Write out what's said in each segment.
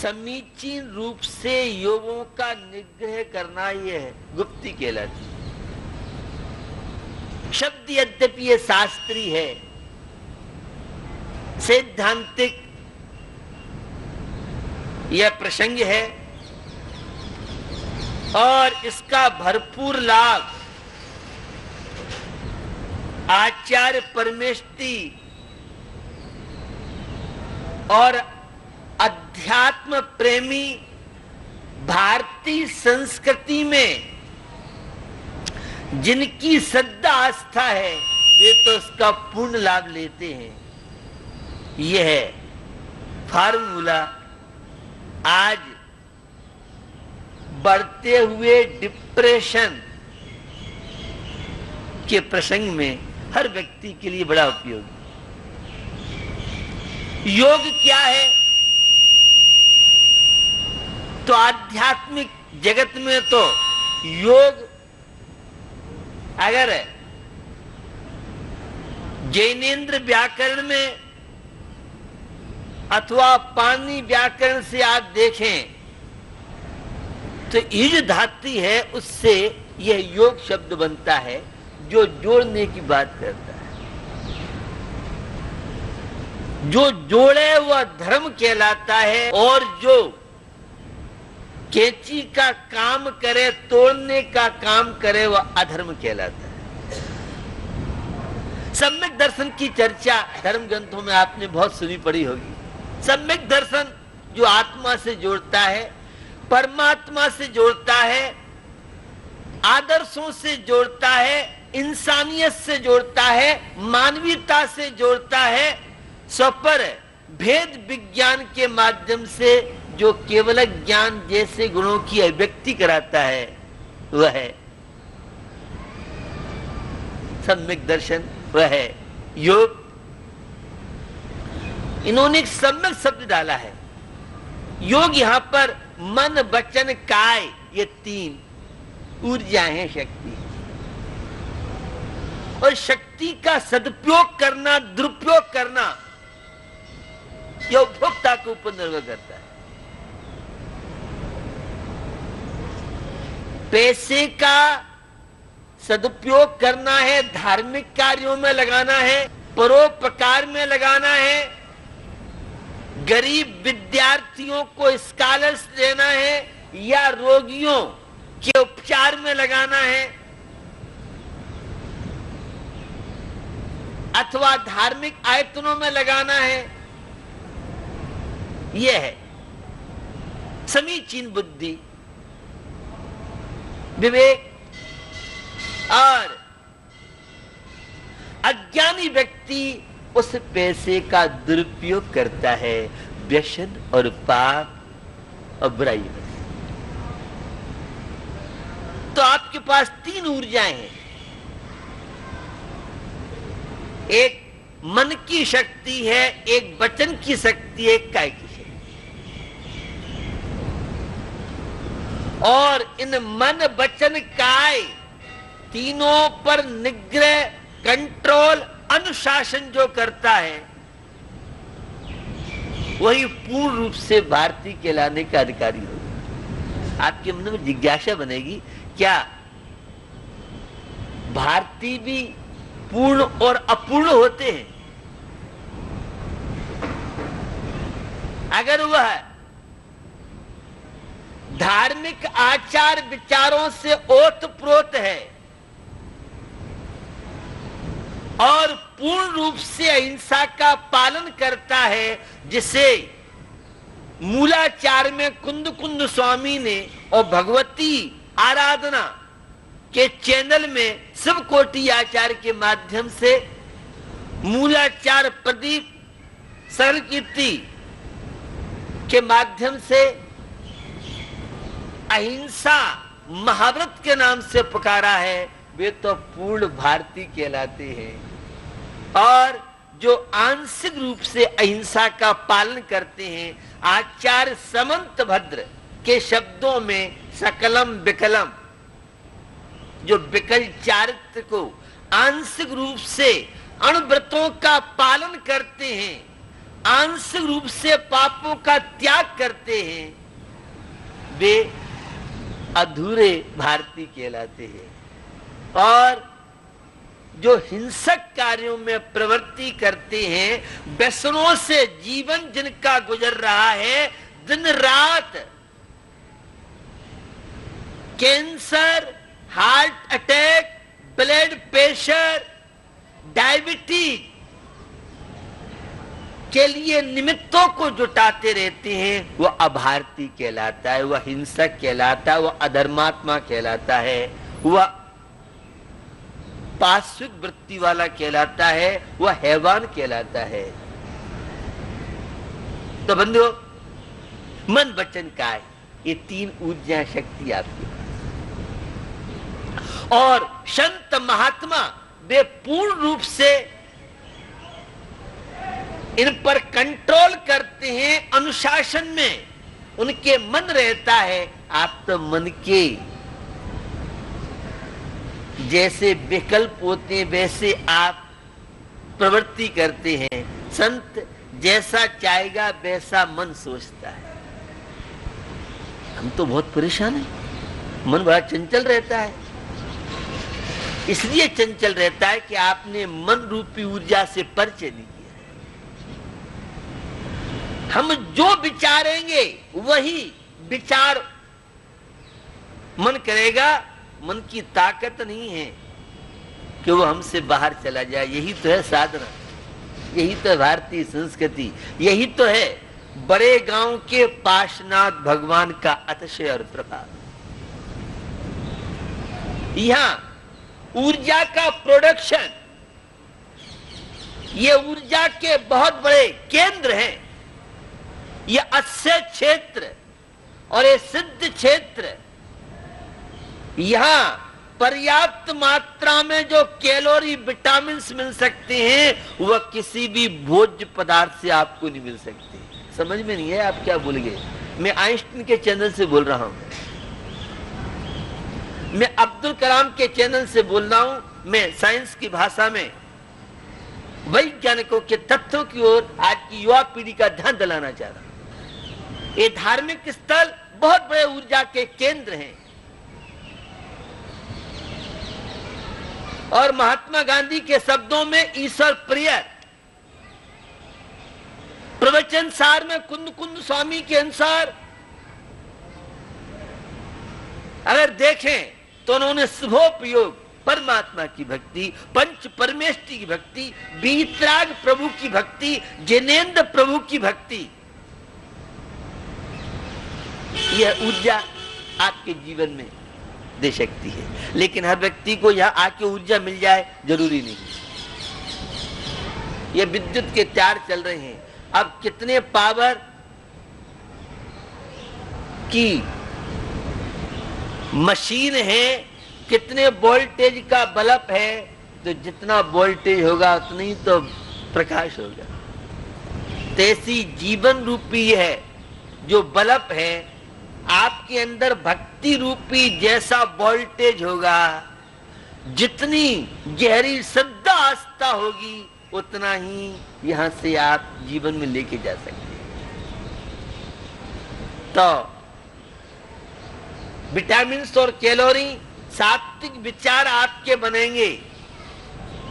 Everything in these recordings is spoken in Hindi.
समीचीन रूप से योगों का निग्रह करना यह है, गुप्ती कहलाती है। शब्द यद्यपि ये शास्त्री है, सैद्धांतिक यह प्रसंग है और इसका भरपूर लाभ आचार्य परमेष्टि और अध्यात्म प्रेमी भारतीय संस्कृति में जिनकी श्रद्धा आस्था है वे तो इसका पूर्ण लाभ लेते हैं। यह है फार्मूला आज बढ़ते हुए डिप्रेशन के प्रसंग में हर व्यक्ति के लिए बड़ा उपयोगी। योग क्या है? तो आध्यात्मिक जगत में तो योग अगर जैनेन्द्र व्याकरण में अथवा पाणिनि व्याकरण से आप देखें तो युज धातु है, उससे यह योग शब्द बनता है जो जोड़ने की बात करता है। जो जोड़े वह धर्म कहलाता है और जो कैंची का काम करे, तोड़ने का काम करे, वह अधर्म कहलाता है। सम्यक दर्शन की चर्चा धर्म ग्रंथों में आपने बहुत सुनी पड़ी होगी। सम्यक दर्शन जो आत्मा से जोड़ता है, परमात्मा से जोड़ता है, आदर्शों से जोड़ता है, इंसानियत से जोड़ता है, मानवीयता से जोड़ता है, स्वपर भेद विज्ञान के माध्यम से जो केवल ज्ञान जैसे गुणों की अभिव्यक्ति कराता है वह है सम्यक दर्शन, वह है योग। इन्होंने एक सम्यक शब्द डाला है। योग यहां पर मन वचन काय ये तीन ऊर्जाएं हैं शक्ति, और शक्ति का सदुपयोग करना, दुरुपयोग करना यह उपभोक्ता के ऊपर निर्भर करता है। पैसे का सदुपयोग करना है, धार्मिक कार्यों में लगाना है, परोपकार में लगाना है, गरीब विद्यार्थियों को स्कॉलर्स देना है या रोगियों के उपचार में लगाना है, अथवा धार्मिक आयतनों में लगाना है, यह है समीचीन बुद्धि, विवेक। और अज्ञानी व्यक्ति उस पैसे का दुरुपयोग करता है व्यसन और पाप और बुराई में। तो आपके पास तीन ऊर्जाएं हैं, एक मन की शक्ति है, एक वचन की शक्ति है, एक काय की शक्ति। और इन मन वचन काय तीनों पर निग्रह, कंट्रोल, अनुशासन जो करता है वही पूर्ण रूप से भारतीय कहलाने का अधिकारी होगा। आपके मन में जिज्ञासा बनेगी, क्या भारतीय भी पूर्ण और अपूर्ण होते हैं? अगर वह धार्मिक आचार विचारों से ओतप्रोत है और पूर्ण रूप से अहिंसा का पालन करता है, जिसे मूलाचार में कुंद कुंद स्वामी ने और भगवती आराधना के चैनल में शिव कोटि आचार्य के माध्यम से मूलाचार प्रदीप सरल कीर्ति के माध्यम से अहिंसा महाव्रत के नाम से पुकारा है, वे तो पूर्ण भारतीय कहलाते हैं। और जो आंशिक रूप से अहिंसा का पालन करते हैं, आचार्य समंत भद्र के शब्दों में सकलम विकलम, जो विकल चारित्र को आंशिक रूप से अणुव्रतों का पालन करते हैं, आंशिक रूप से पापों का त्याग करते हैं, वे अधूरे भारतीय कहलाते हैं। और जो हिंसक कार्यों में प्रवृत्ति करते हैं, व्यसनों से जीवन जिनका गुजर रहा है, दिन रात cancer, heart attack, blood pressure, diabetes के लिए निमित्तों को जुटाते रहते हैं, वह अभारती कहलाता है, वह हिंसक कहलाता है, वह अधर्मात्मा कहलाता है, वह पार्श्विक वृत्ति वाला कहलाता है, वह हैवान कहलाता है। तो बंधुओं, मन वचन काय, ये तीन ऊर्जा शक्ति आपके पास। और संत महात्मा वे पूर्ण रूप से इन पर कंट्रोल करते हैं, अनुशासन में उनके मन रहता है। आप तो मन के जैसे विकल्प होते हैं वैसे आप प्रवृत्ति करते हैं। संत जैसा चाहेगा वैसा मन सोचता है। हम तो बहुत परेशान हैं, मन बड़ा चंचल रहता है। इसलिए चंचल रहता है कि आपने मन रूपी ऊर्जा से परिचय नहीं किया। हम जो विचारेंगे वही विचार मन करेगा। मन की ताकत नहीं है कि वो हमसे बाहर चला जाए। यही तो है साधना, यही तो है भारतीय संस्कृति, यही तो है बड़े गांव के पार्श्वनाथ भगवान का अतिशय और प्रभाव। यहां ऊर्जा का प्रोडक्शन, ये ऊर्जा के बहुत बड़े केंद्र हैं। ये अक्षय क्षेत्र और ये सिद्ध क्षेत्र, यहां पर्याप्त मात्रा में जो कैलोरी, विटामिन मिल सकते हैं, वह किसी भी भोज्य पदार्थ से आपको नहीं मिल सकते। समझ में नहीं है, आप क्या भूल गए? मैं आइंस्टीन के चैनल से बोल रहा हूं, मैं अब्दुल कलाम के चैनल से बोल रहा हूं। मैं साइंस की भाषा में वैज्ञानिकों के तथ्यों की ओर आज की युवा पीढ़ी का ध्यान दिलाना चाह रहा हूं। ये धार्मिक स्थल बहुत बड़े ऊर्जा के केंद्र हैं। और महात्मा गांधी के शब्दों में ईश्वर प्रिय प्रवचन सार में कुंद कुंद स्वामी के अनुसार अगर देखें तो उन्होंने शुभोपयोग, परमात्मा की भक्ति, पंच परमेष्टि की भक्ति, बीतराग प्रभु की भक्ति, जिनेन्द्र प्रभु की भक्ति, यह ऊर्जा आपके जीवन में दे सकती है। लेकिन हर व्यक्ति को यहां आके ऊर्जा मिल जाए जरूरी नहीं। ये विद्युत के तार चल रहे हैं, अब कितने पावर की मशीन है, कितने वोल्टेज का बल्ब है, तो जितना वोल्टेज होगा उतना ही तो प्रकाश होगा। तैसी जीवन रूपी है जो बल्ब है, आपके अंदर भक्ति रूपी जैसा वोल्टेज होगा, जितनी गहरी श्रद्धा आस्था होगी, उतना ही यहां से आप जीवन में लेके जा सकते हैं। तो विटामिन और कैलोरी, सात्विक विचार आपके बनेंगे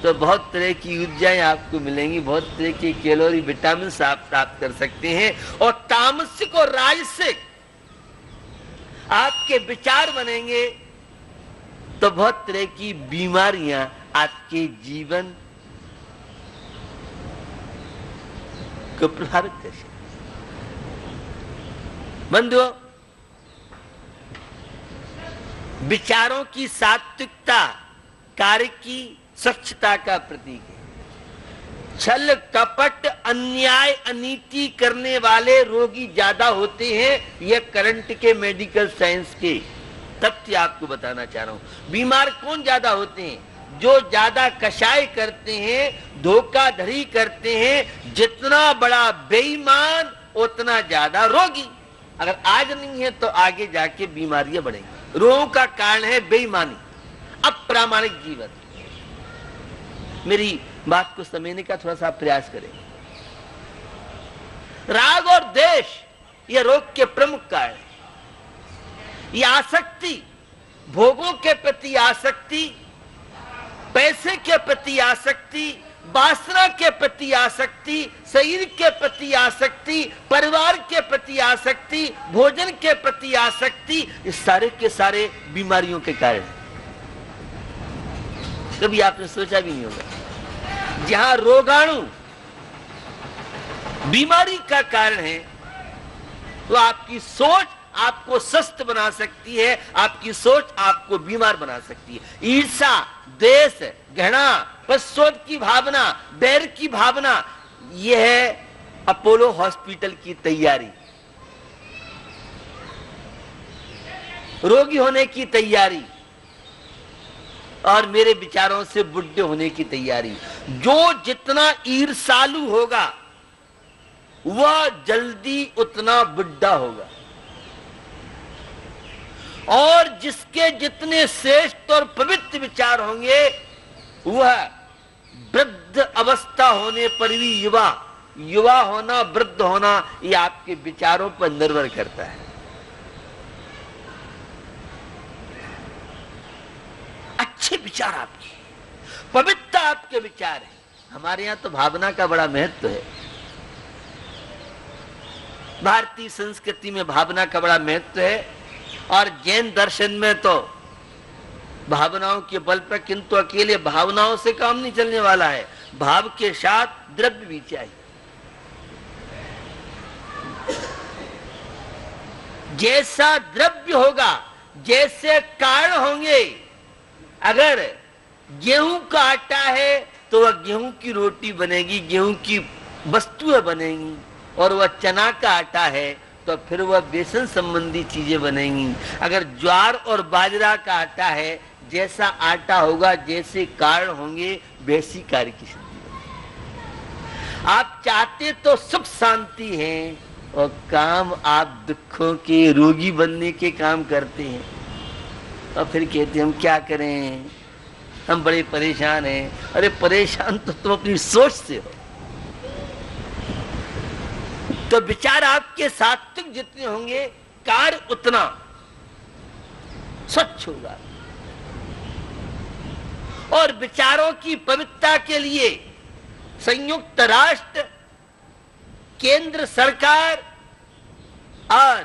तो बहुत तरह की ऊर्जाएं आपको मिलेंगी, बहुत तरह की कैलोरी, विटामिन आप प्राप्त कर सकते हैं। और तामसिक और राजसिक आपके विचार बनेंगे तो बहुत तरह की बीमारियां आपके जीवन को प्रभावित कर सकती। बंधुओं, विचारों की सात्विकता कार्य की स्वच्छता का प्रतीक है। छल कपट अन्याय अनीति करने वाले रोगी ज्यादा होते हैं। यह करंट के मेडिकल साइंस के तथ्य आपको बताना चाह रहा हूं। बीमार कौन ज्यादा होते हैं? जो ज्यादा कषाय करते हैं, धोखाधड़ी करते हैं। जितना बड़ा बेईमान उतना ज्यादा रोगी। अगर आज नहीं है तो आगे जाके बीमारियां बढ़ेंगी। रोगों का कारण है बेईमानी, अप्रामाणिक जीवन। मेरी बात को समझने का थोड़ा सा प्रयास करें। राग और द्वेष ये रोग के प्रमुख कारण है। ये आसक्ति, भोगों के प्रति आसक्ति, पैसे के प्रति आसक्ति, वासना के प्रति आसक्ति, शरीर के प्रति आसक्ति, परिवार के प्रति आसक्ति, भोजन के प्रति आसक्ति, ये सारे के सारे बीमारियों के कारण हैं। कभी आपने सोचा भी नहीं होगा, जहां रोगाणु बीमारी का कारण है, तो आपकी सोच आपको स्वस्थ बना सकती है, आपकी सोच आपको बीमार बना सकती है। ईर्ष्या, द्वेष, घृणा, पश्चाताप की भावना, बैर की भावना, यह है अपोलो हॉस्पिटल की तैयारी, रोगी होने की तैयारी और मेरे विचारों से बुढ़े होने की तैयारी। जो जितना ईर्ष्यालु होगा वह जल्दी उतना बुढ़ा होगा, और जिसके जितने श्रेष्ठ और पवित्र विचार होंगे वह वृद्ध अवस्था होने पर भी युवा होना, वृद्ध होना, ये आपके विचारों पर निर्भर करता है। अच्छे विचार आपके, पवित्रता आपके विचार है। हमारे यहां तो भावना का बड़ा महत्व है। भारतीय संस्कृति में भावना का बड़ा महत्व है, और जैन दर्शन में तो भावनाओं के बल पर, किंतु अकेले भावनाओं से काम नहीं चलने वाला है, भाव के साथ द्रव्य भी चाहिए। जैसा द्रव्य होगा, जैसे कारण होंगे, अगर गेहूं का आटा है तो वह गेहूं की रोटी बनेगी, गेहूं की वस्तुएं बनेंगी, और वह चना का आटा है तो फिर वह बेसन संबंधी चीजें बनेंगी। अगर ज्वार और बाजरा का आटा है, जैसा आटा होगा, जैसे कारण होंगे, वैसी कार्य की सिद्धि होगी। आप चाहते तो सुख शांति हैं, और काम आप दुखों के रोगी बनने के काम करते हैं, और फिर कहते हैं हम क्या करें, हम बड़े परेशान हैं। अरे परेशान तो तुम अपनी सोच से हो। तो विचार आपके सात्विक जितने होंगे, कार्य उतना स्वच्छ होगा। और विचारों की पवित्रता के लिए संयुक्त राष्ट्र, केंद्र सरकार और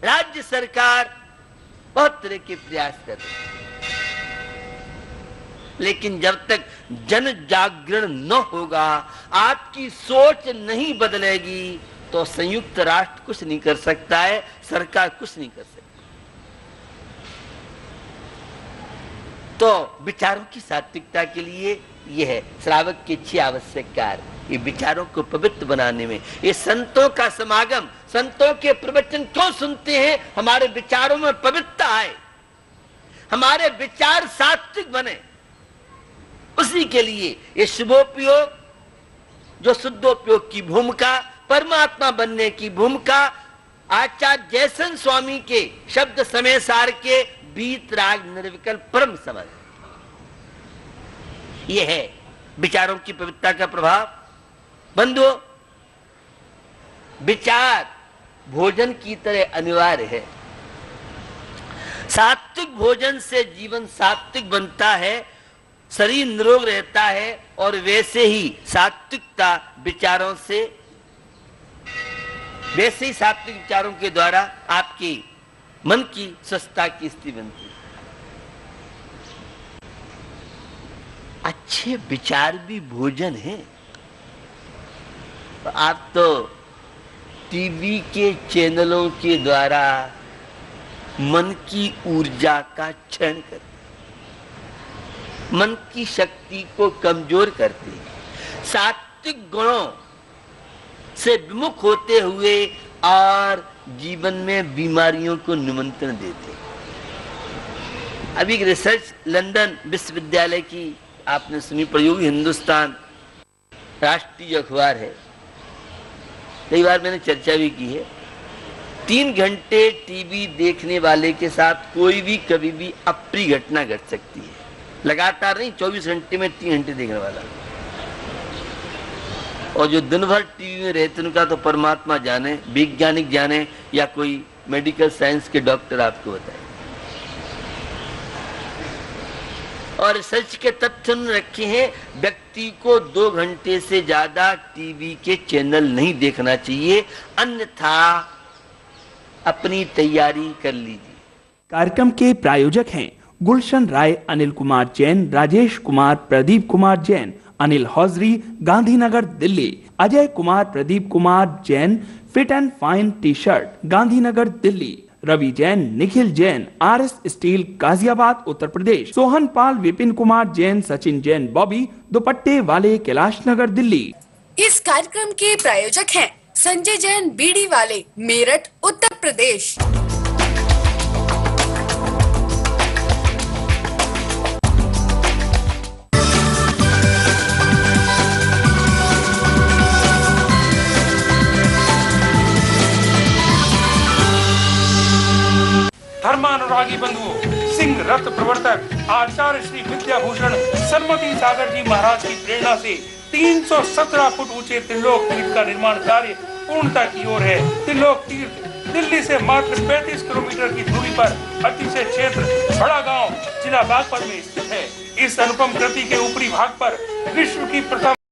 राज्य सरकार बहुत तरह के प्रयास कर रहे हैं, लेकिन जब तक जन जागरण न होगा, आपकी सोच नहीं बदलेगी, तो संयुक्त राष्ट्र कुछ नहीं कर सकता है, सरकार कुछ नहीं कर सकती। तो विचारों की सात्विकता के लिए यह है श्रावक के 6 आवश्यक कार्य। ये विचारों को पवित्र बनाने में, ये संतों का समागम, संतों के प्रवचन क्यों सुनते हैं? हमारे विचारों में पवित्रता आए, हमारे विचार सात्विक बने, उसी के लिए ये शुभोपयोग, जो शुद्धोपयोग की भूमिका, परमात्मा बनने की भूमिका, आचार्य जयसन स्वामी के शब्द समय सार के बीत राग निर्विकल्प परम समझ, ये है विचारों की पवित्रता का प्रभाव। बंधुओं, विचार भोजन की तरह अनिवार्य है। सात्विक भोजन से जीवन सात्विक बनता है, शरीर निरोग रहता है, और वैसे ही सात्विकता विचारों से, वैसे ही सात्विक विचारों के द्वारा आपकी मन की स्वस्थता की स्थिति बनती है। अच्छे विचार भी भोजन है। आप तो टीवी के चैनलों के द्वारा मन की ऊर्जा का क्षरण करते, मन की शक्ति को कमजोर करते, सात्विक गुणों से विमुख होते हुए और जीवन में बीमारियों को निमंत्रण देते। अभी एक रिसर्च लंदन विश्वविद्यालय की आपने सुनी पड़ी होगी, हिंदुस्तान राष्ट्रीय अखबार है, कई बार मैंने चर्चा भी की है। 3 घंटे टीवी देखने वाले के साथ कोई भी कभी भी अप्रिय घटना घट सकती है। लगातार नहीं, 24 घंटे में 3 घंटे देखने वाला। और जो दिन भर टीवी में रहते उनका तो परमात्मा जाने, वैज्ञानिक जाने या कोई मेडिकल साइंस के डॉक्टर आपको बताए। और रिसर्च के तथ्य उन्होंने रखे हैं, व्यक्ति को 2 घंटे से ज्यादा टीवी के चैनल नहीं देखना चाहिए, अन्यथा अपनी तैयारी कर लीजिए। कार्यक्रम के प्रायोजक हैं Gulshan Rai, Anil Kumar Jain, Rajesh Kumar, Pradeep Kumar Jain, Anil hosiery, Gandhinagar Delhi, Ajay Kumar, Pradeep Kumar Jain, fit and fine T shirt, Gandhinagar Delhi, Ravi Jain, Nikhil Jain, RS steel, Ghaziabad Uttar Pradesh, Sohan Pal, Vipin Kumar Jain, Sachin Jain, Bobby, दुपट्टे वाले, कैलाश नगर दिल्ली। इस कार्यक्रम के प्रायोजक हैं संजय जैन, बीड़ी वाले, मेरठ उत्तर प्रदेश। धर्मानुरागी बंधुओं, सिंह रथ प्रवर्तक आचार्य श्री विद्याभूषण सन्मति सागर जी महाराज की प्रेरणा से 317 फुट ऊंचे त्रिलोक तीर्थ का निर्माण कार्य पूर्णता की ओर है। त्रिलोक तीर्थ दिल्ली से मात्र 35 किलोमीटर की दूरी पर अतिशय क्षेत्र बड़ा गांव जिला बागपत में स्थित है। इस अनुपम कृति के ऊपरी भाग पर विश्व की प्रथम